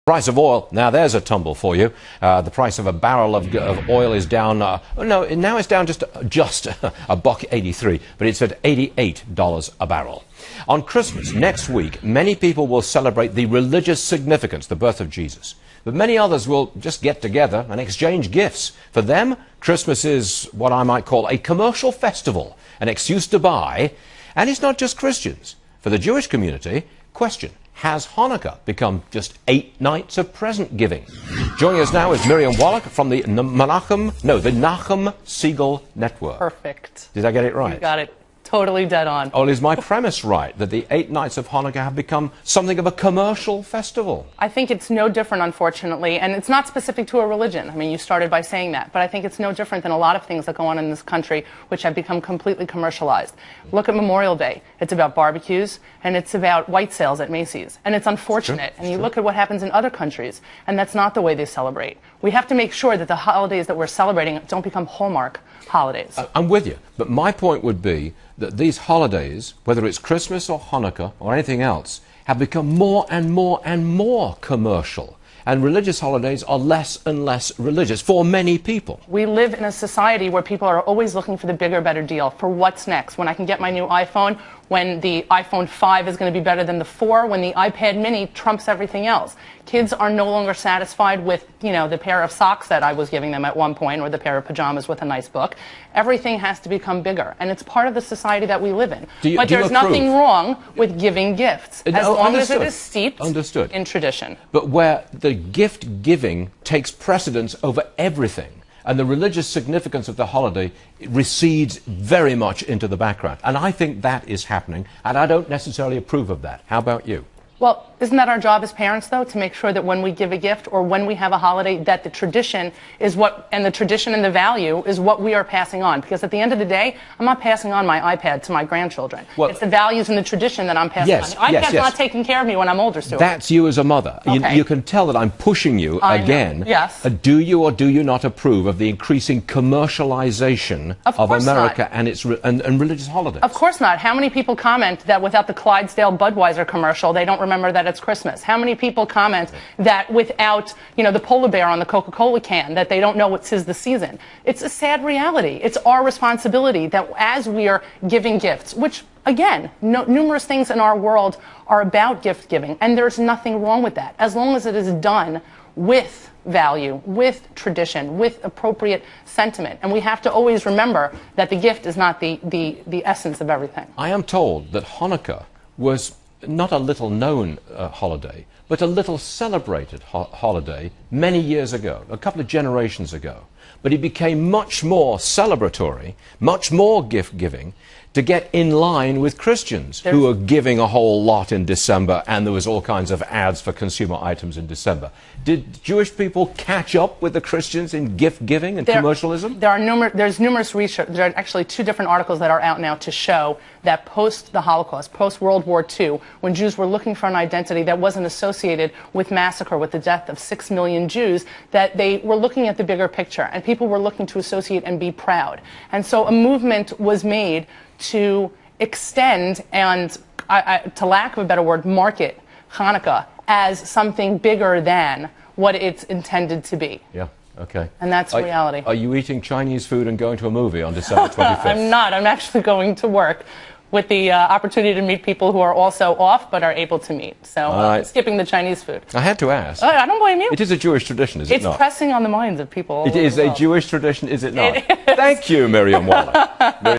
Price of oil, now there's a tumble for you. The price of a barrel of oil is down, now it's down just $1.83, but it's at $88 a barrel. On Christmas next week, many people will celebrate the religious significance, the birth of Jesus. But many others will just get together and exchange gifts. For them, Christmas is what I might call a commercial festival, an excuse to buy. And it's not just Christians. For the Jewish community, question: has Hanukkah become just 8 nights of present giving? Joining us now is Miriam Wallach from the Nachim Segal network. Perfect. Did I get it right? You got it. Totally dead on. Oh, is my premise right, that the 8 nights of Hanukkah have become something of a commercial festival? I think it's no different, unfortunately, and it's not specific to a religion. I mean, you started by saying that, but I think it's no different than a lot of things that go on in this country which have become completely commercialized. Look at Memorial Day. It's about barbecues, and it's about white sales at Macy's, and it's unfortunate. And you look at what happens in other countries, and that's not the way they celebrate. We have to make sure that the holidays that we're celebrating don't become Hallmark holidays. I'm with you, but my point would be that these holidays, whether it's Christmas or Hanukkah or anything else, have become more and more and more commercial. And religious holidays are less and less religious for many people. We live in a society where people are always looking for the bigger, better deal, for what's next. When I can get my new iPhone, when the iPhone 5 is going to be better than the 4, when the iPad mini trumps everything else. Kids are no longer satisfied with, the pair of socks that I was giving them at one point, or the pair of pajamas with a nice book. Everything has to become bigger, and it's part of the society that we live in. But there's nothing wrong with giving gifts, as long as it is steeped in tradition. But where the gift giving takes precedence over everything, and the religious significance of the holiday recedes very much into the background. And I think that is happening, and I don't necessarily approve of that. How about you? Well, isn't that our job as parents, though, to make sure that when we give a gift or when we have a holiday, that the tradition is and the tradition and the value is what we are passing on? Because at the end of the day, I'm not passing on my iPad to my grandchildren. Well, it's the values and the tradition that I'm passing on. The iPad's not taking care of me when I'm older, Stuart. That's you as a mother. Okay. You can tell that I'm pushing you again. Yes. Do you or do you not approve of the increasing commercialization of America and its and religious holidays? Of course not. How many people comment that without the Clydesdale Budweiser commercial, they don't remember that it's Christmas? How many people comment that without, the polar bear on the Coca-Cola can, that they don't know what 'tis the season? It's a sad reality. It's our responsibility that as we are giving gifts, which, again, numerous things in our world are about gift giving, and there's nothing wrong with that, as long as it is done with value, with tradition, with appropriate sentiment. And we have to always remember that the gift is not the essence of everything. I am told that Hanukkah was not a little-known holiday, but a little-celebrated holiday many years ago, a couple of generations ago. But it became much more celebratory, much more gift-giving, to get in line with Christians who are giving a whole lot in December, and there was all kinds of ads for consumer items in December. Did Jewish people catch up with the Christians in gift-giving and commercialism? There's numerous research. There are actually 2 different articles that are out now to show that post the Holocaust, post-World War II, when Jews were looking for an identity that wasn't associated with massacre, with the death of 6 million Jews, that they were looking at the bigger picture, and people were looking to associate and be proud. And so a movement was made to extend and, to lack of a better word, market Hanukkah as something bigger than what it's intended to be. Yeah, okay. And that's reality. Are you eating Chinese food and going to a movie on December 25th? I'm not. I'm actually going to work with the opportunity to meet people who are also off but are able to meet. So I'm skipping the Chinese food. I had to ask. I don't blame you. It is a Jewish tradition, is it not? It's pressing on the minds of people all over the world. It is a Jewish tradition, is it not? Thank you, Miriam Wallach.